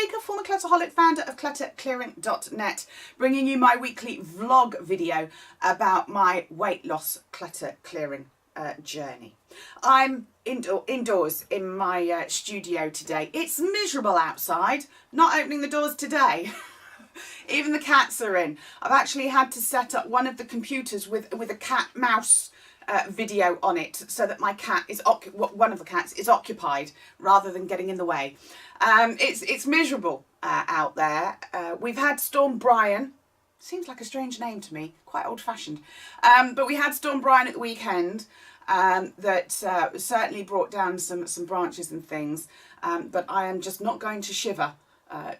Baker, former clutterholic, founder of clutterclearing.net, bringing you my weekly vlog video about my weight loss clutter clearing journey. I'm indoors in my studio today. It's miserable outside, not opening the doors today. Even the cats are in. I've actually had to set up one of the computers with a cat mouse video on it so that my cat is one of the cats is occupied rather than getting in the way. It's miserable out there. We've had Storm Brian. Seems like a strange name to me, quite old-fashioned. But we had Storm Brian at the weekend that certainly brought down some branches and things. But I am just not going to shiver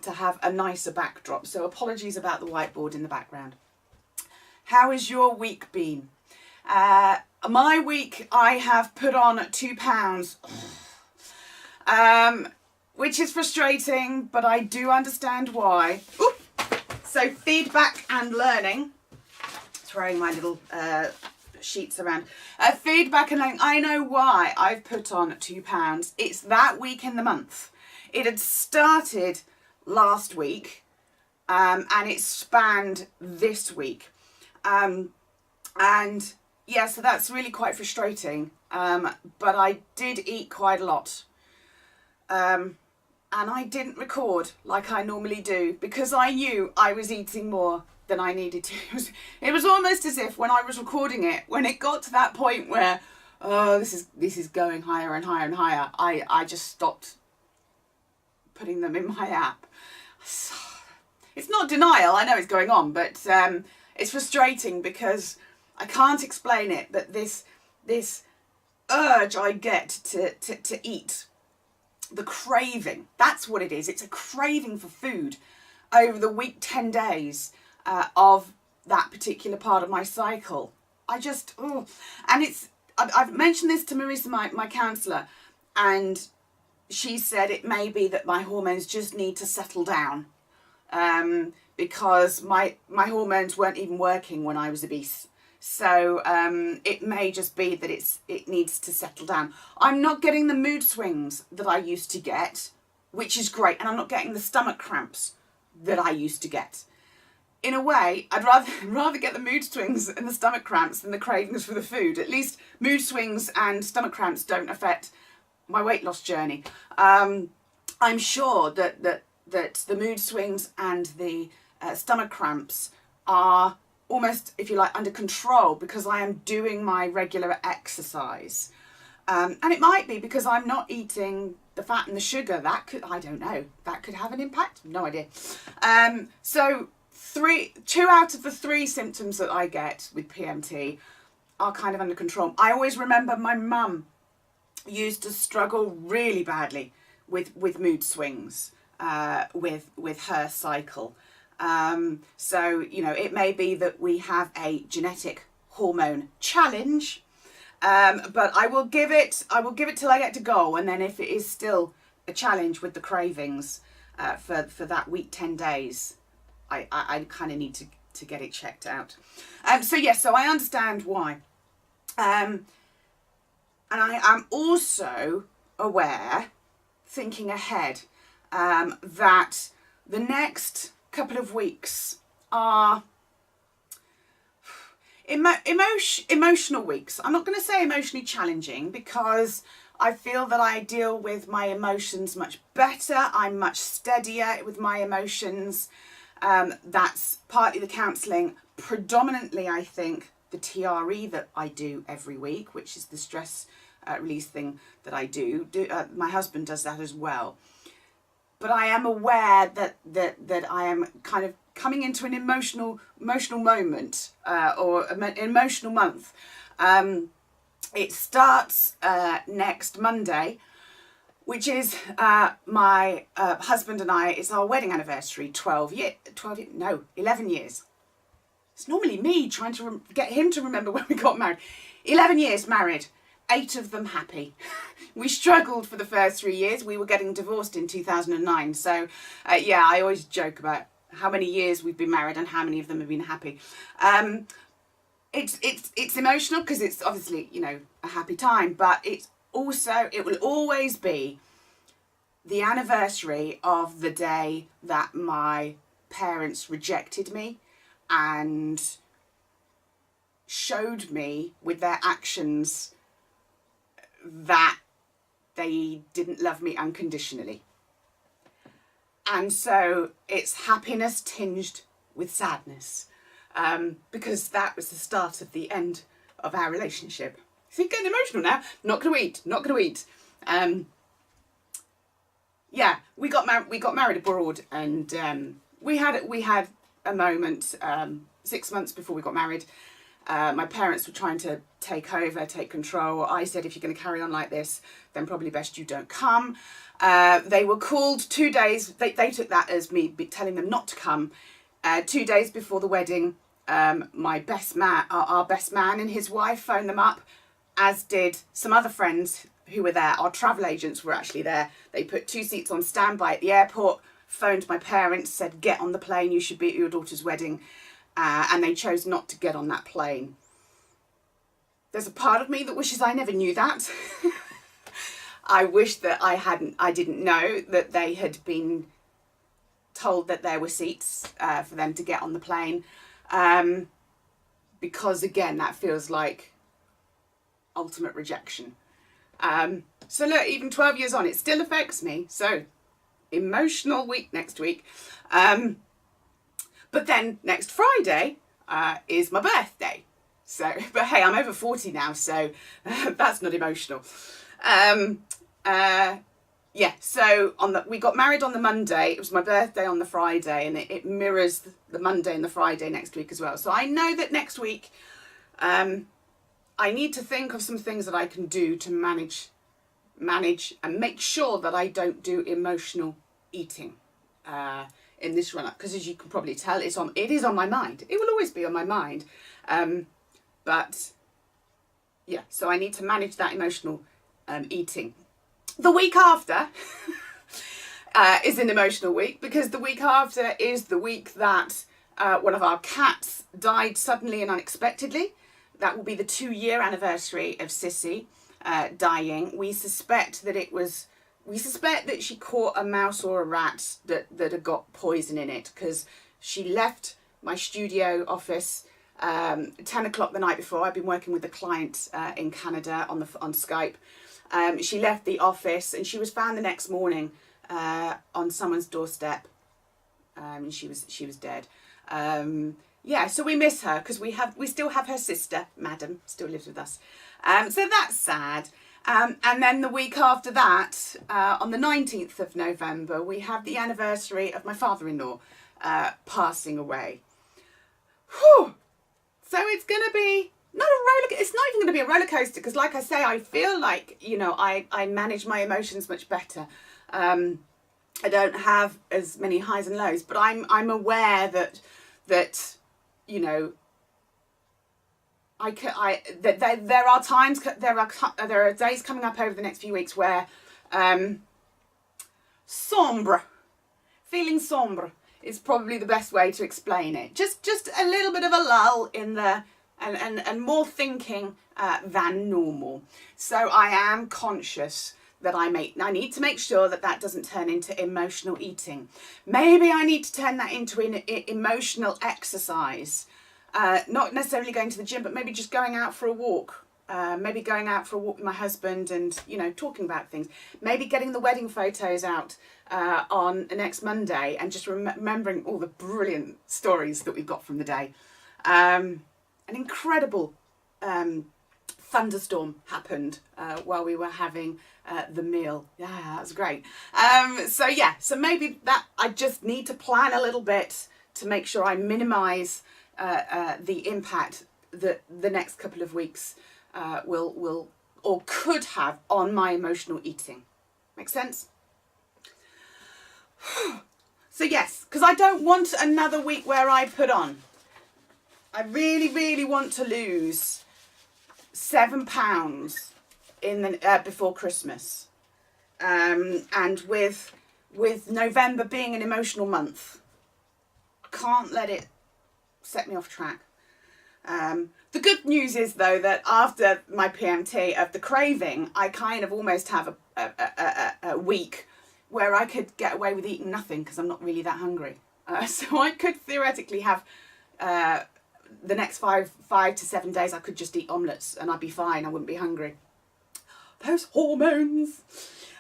to have a nicer backdrop. So apologies about the whiteboard in the background. How has your week been? My week, I have put on 2 pounds, which is frustrating, but I do understand why. Ooh. So feedback and learning, throwing my little sheets around. Feedback and learning, I know why I've put on 2 pounds. It's that week in the month. It had started last week and it spanned this week. And yeah, so that's really quite frustrating. But I did eat quite a lot. And I didn't record like I normally do because I knew I was eating more than I needed to. It was almost as if when I was recording it, when it got to that point where, oh, this is going higher and higher and higher, I just stopped putting them in my app. So, it's not denial, I know it's going on, but it's frustrating because I can't explain it, but this urge I get to eat, the craving, that's what it is. It's a craving for food over the week 10 days of that particular part of my cycle. I just, oh, and I've mentioned this to Marissa, my counsellor, and she said it may be that my hormones just need to settle down because my hormones weren't even working when I was obese. So it may just be that it needs to settle down. I'm not getting the mood swings that I used to get, which is great. And I'm not getting the stomach cramps that I used to get. In a way, I'd rather get the mood swings and the stomach cramps than the cravings for the food. At least mood swings and stomach cramps don't affect my weight loss journey. I'm sure that the mood swings and the stomach cramps are almost, if you like, under control because I am doing my regular exercise. And it might be because I'm not eating the fat and the sugar. That could, I don't know, that could have an impact. No idea. So 2 out of the 3 symptoms that I get with PMT are kind of under control. I always remember my mum used to struggle really badly with mood swings with her cycle. So, you know, it may be that we have a genetic hormone challenge, but I will give it till I get to goal. And then if it is still a challenge with the cravings, for that week, 10 days, I kind of need to get it checked out. So yes, so I understand why. And I am also aware, thinking ahead, that the next couple of weeks are emotional weeks. I'm not going to say emotionally challenging because I feel that I deal with my emotions much better. I'm much steadier with my emotions. That's partly the counselling, predominantly I think the TRE that I do every week, which is the stress release thing that I do. My husband does that as well. But I am aware that I am kind of coming into an emotional moment or an emotional month. It11 next Monday, which is my husband and I. It's our wedding anniversary. 11 years. It's normally me trying to get him to remember when we got married. 11 years married. 8 of them happy. We struggled for the first 3 years. We were getting divorced in 2009. So yeah, I always joke about how many years we've been married and how many of them have been happy. It's emotional because it's obviously, you know, a happy time, but it's also, it will always be the anniversary of the day that my parents rejected me and showed me with their actions that they didn't love me unconditionally. And so it's happiness tinged with sadness, because that was the start of the end of our relationship. See, getting emotional now. Not gonna eat. Yeah, we got married abroad, and we had a moment 6 months before we got married. My parents were trying to take control. I said, if you're going to carry on like this, then probably best you don't come. They were called 2 days. They took that as me telling them not to come. 2 days before the wedding, my best man, our best man and his wife phoned them up, as did some other friends who were there. Our travel agents were actually there. They put 2 seats on standby at the airport, phoned my parents, said, get on the plane, you should be at your daughter's wedding. And they chose not to get on that plane. There's a part of me that wishes I never knew that. I wish that I didn't know that they had been told that there were seats for them to get on the plane. Because again, that feels like ultimate rejection. So look, even 12 years on, it still affects me. So emotional week next week. But then next Friday is my birthday. So, but hey, I'm over 40 now, so that's not emotional. Yeah, so we got married on the Monday. It was my birthday on the Friday, and it mirrors the Monday and the Friday next week as well. So I know that next week I need to think of some things that I can do to manage and make sure that I don't do emotional eating in this run up, because as you can probably tell, it is on my mind. It will always be on my mind. But yeah, so I need to manage that emotional eating. The week after is an emotional week, because the week after is the week that one of our cats died suddenly and unexpectedly. That will be the 2-year anniversary of Sissy dying. We suspect that she caught a mouse or a rat that had got poison in it, because she left my studio office 10 o'clock the night before. I've been working with a client in Canada on Skype. She left the office and she was found the next morning on someone's doorstep. She was dead. Yeah, so we miss her, because we still have her sister, Madam, still lives with us. So that's sad. And then the week after that, on the 19th of November, we have the anniversary of my father-in-law passing away. Whew. So it's going to be it's not even going to be a roller coaster, because like I say, I feel like, I manage my emotions much better. I don't have as many highs and lows, but I'm aware that there are days coming up over the next few weeks where feeling sombre is probably the best way to explain it. Just a little bit of a lull in the and more thinking than normal. So I am conscious that I need to make sure that doesn't turn into emotional eating. Maybe I need to turn that into emotional exercise. Not necessarily going to the gym, but maybe just going out for a walk. Maybe going out for a walk with my husband and, talking about things. Maybe getting the wedding photos out on next Monday and just remembering all the brilliant stories that we got from the day. An incredible thunderstorm happened while we were having the meal. Yeah, that was great. So maybe that I just need to plan a little bit to make sure I minimise the impact that the next couple of weeks will or could have on my emotional eating. Make sense? So yes, because I don't want another week where I put on. I really, really want to lose 7 pounds before Christmas, and with November being an emotional month, can't let it set me off track. The good news is, though, that after my PMT of the craving, I kind of almost have a week where I could get away with eating nothing because I'm not really that hungry. So I could theoretically have the next 5 to 7 days I could just eat omelettes and I'd be fine. I wouldn't be hungry. Those hormones.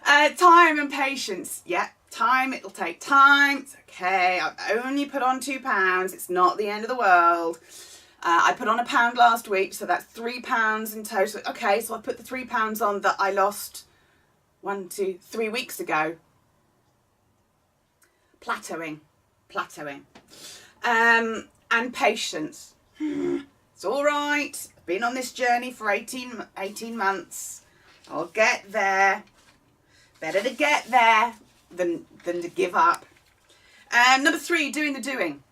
Time and patience. Yeah, time. It'll take time. It's okay. I've only put on 2 pounds. It's not the end of the world. I put on £1 pound last week, so that's £3 in total. Okay, so I put the £3 on that I lost 3 weeks ago. Plateauing. And patience. It's all right. I've been on this journey for 18 months. I'll get there. Better to get there than to give up. Number 3, doing the doing.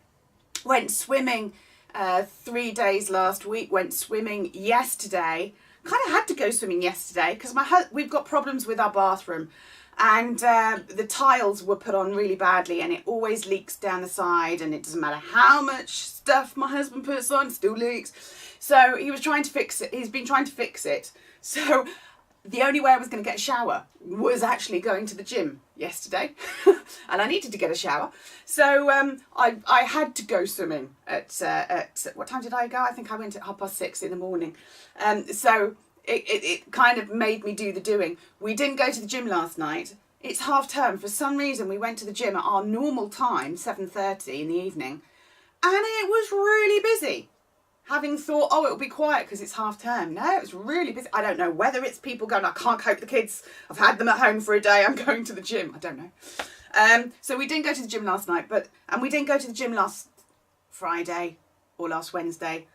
Went swimming 3 days last week. Went swimming yesterday. Kind of had to go swimming yesterday because we've got problems with our bathroom. And the tiles were put on really badly and it always leaks down the side, and it doesn't matter how much stuff my husband puts on, it still leaks. So he was trying to fix it. He's been trying to fix it. So the only way I was going to get a shower was actually going to the gym yesterday. And I needed to get a shower. So I had to go swimming at what time did I go? I think I went at 6:30 in the morning. So it kind of made me do the doing. We didn't go to the gym last night. It's half term. For some reason, we went to the gym at our normal time, 7:30 in the evening, and it was really busy. Having thought, oh, it'll be quiet because it's half term. No, it was really busy. I don't know whether it's people going, I can't cope with the kids. I've had them at home for a day. I'm going to the gym. I don't know. So we didn't go to the gym last night, and we didn't go to the gym last Friday or last Wednesday.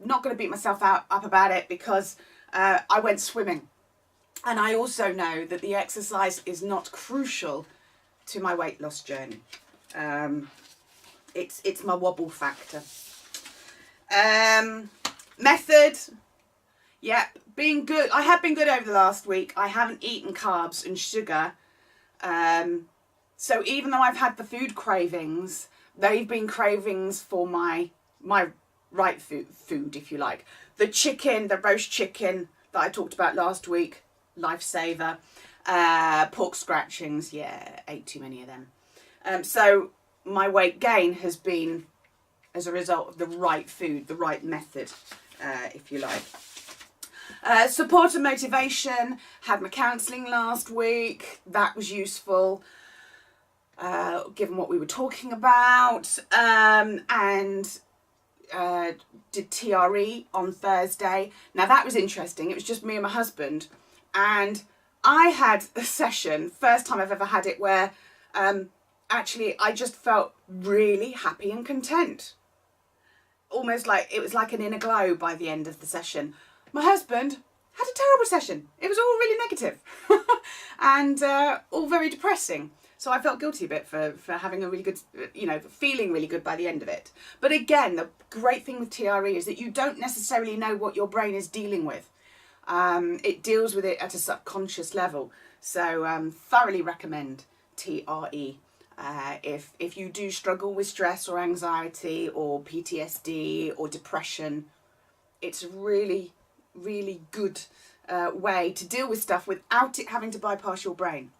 Not going to beat myself up about it because I went swimming. And I also know that the exercise is not crucial to my weight loss journey. It's my wobble factor. Method. Yep, being good. I have been good over the last week. I haven't eaten carbs and sugar. So even though I've had the food cravings, they've been cravings for my right food, if you like. The chicken, the roast chicken that I talked about last week, lifesaver. Pork scratchings, yeah, ate too many of them. So my weight gain has been as a result of the right food, the right method, if you like. Support and motivation. Had my counselling last week. That was useful, given what we were talking about. And did TRE on Thursday. Now that was interesting. It was just me and my husband. And I had a session, first time I've ever had it, where actually I just felt really happy and content. Almost like it was like an inner glow by the end of the session. My husband had a terrible session. It was all really negative and all very depressing. So I felt guilty a bit for having a really good, feeling really good by the end of it. But again, the great thing with TRE is that you don't necessarily know what your brain is dealing with. It deals with it at a subconscious level. So thoroughly recommend TRE. If you do struggle with stress or anxiety or PTSD or depression, it's a really, really good way to deal with stuff without it having to bypass your brain.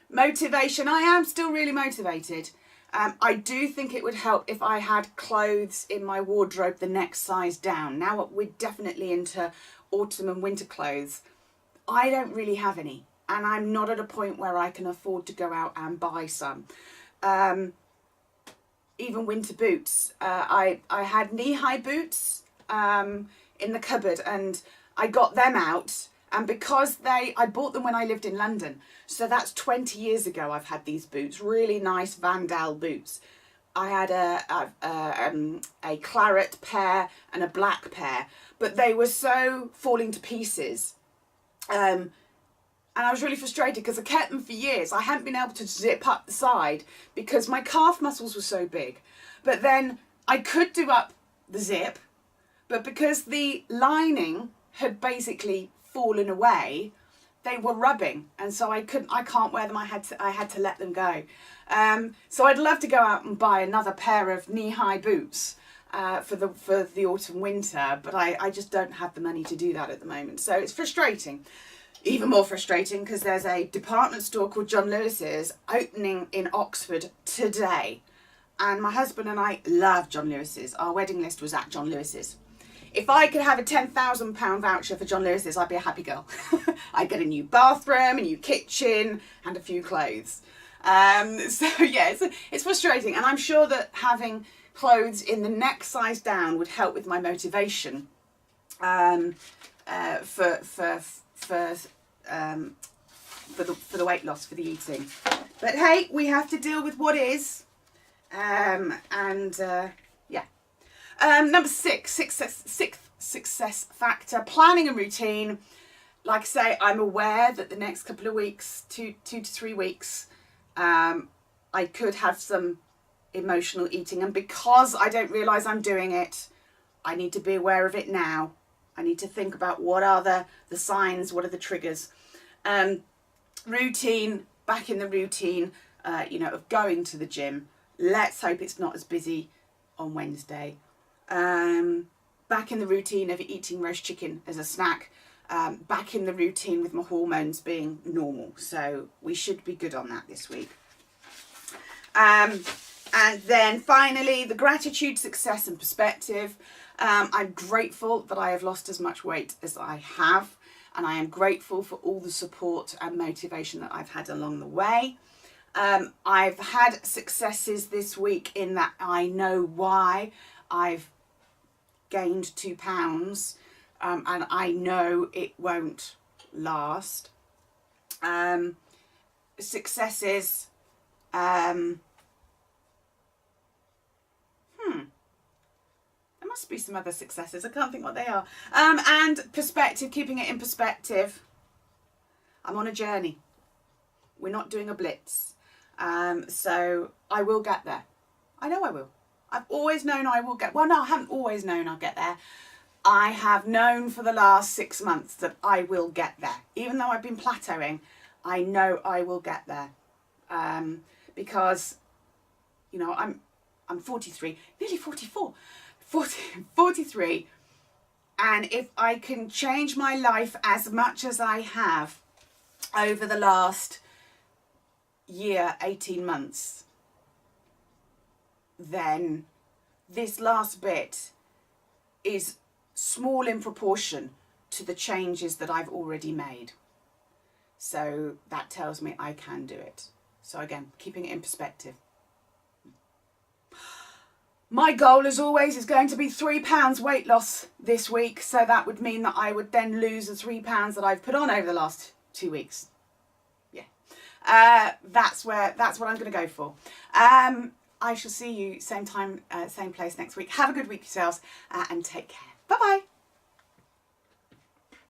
Motivation. I am still really motivated. I do think it would help if I had clothes in my wardrobe the next size down. Now we're definitely into autumn and winter clothes. I don't really have any. And I'm not at a point where I can afford to go out and buy some. Even winter boots. I had knee-high boots in the cupboard, and I got them out. And because I bought them when I lived in London. So that's 20 years ago I've had these boots. Really nice Vandal boots. I had a claret pair and a black pair. But they were so falling to pieces. And I was really frustrated because I kept them for years. I hadn't been able to zip up the side because my calf muscles were so big. But then I could do up the zip, but because the lining had basically fallen away, they were rubbing, and so I can't wear them. I had to let them go. So I'd love to go out and buy another pair of knee-high boots for the autumn winter, but I just don't have the money to do that at the moment. So it's frustrating. Even more frustrating because there's a department store called John Lewis's opening in Oxford today. And my husband and I love John Lewis's. Our wedding list was at John Lewis's. If I could have a £10,000 voucher for John Lewis's, I'd be a happy girl. I'd get a new bathroom, a new kitchen, and a few clothes. So yeah, it's frustrating. And I'm sure that having clothes in the next size down would help with my motivation for the weight loss, for the eating. But hey, we have to deal with what is. Number sixth success factor, planning and routine. Like I say, I'm aware that the next couple of weeks, 2 to 3 weeks, I could have some emotional eating, and because I don't realise I'm doing it, I need to be aware of it now. I need to think about what are the signs, what are the triggers. Routine, back in the routine, of going to the gym. Let's hope it's not as busy on Wednesday. Back in the routine of eating roast chicken as a snack. Back in the routine with my hormones being normal. So we should be good on that this week. And then finally, the gratitude, success and perspective. I'm grateful that I have lost as much weight as I have. And I am grateful for all the support and motivation that I've had along the way. I've had successes this week in that I know why I've gained 2 pounds, and I know it won't last. Successes, there must be some other successes, I can't think what they are. And perspective, keeping it in perspective. I'm on a journey. We're not doing a blitz. So I will get there. I know I will. I've always known I will get, well, no, I haven't always known I'll get there. I have known for the last 6 months that I will get there. Even though I've been plateauing, I know I will get there. Because, I'm 43, nearly 44, 43. And if I can change my life as much as I have over the last year, 18 months, then this last bit is small in proportion to the changes that I've already made. So that tells me I can do it. So again, keeping it in perspective. My goal, as always, is going to be 3 pounds weight loss this week. So that would mean that I would then lose the 3 pounds that I've put on over the last 2 weeks. That's what I'm going to go for. I shall see you same time, same place next week. Have a good week yourselves, and take care. Bye bye.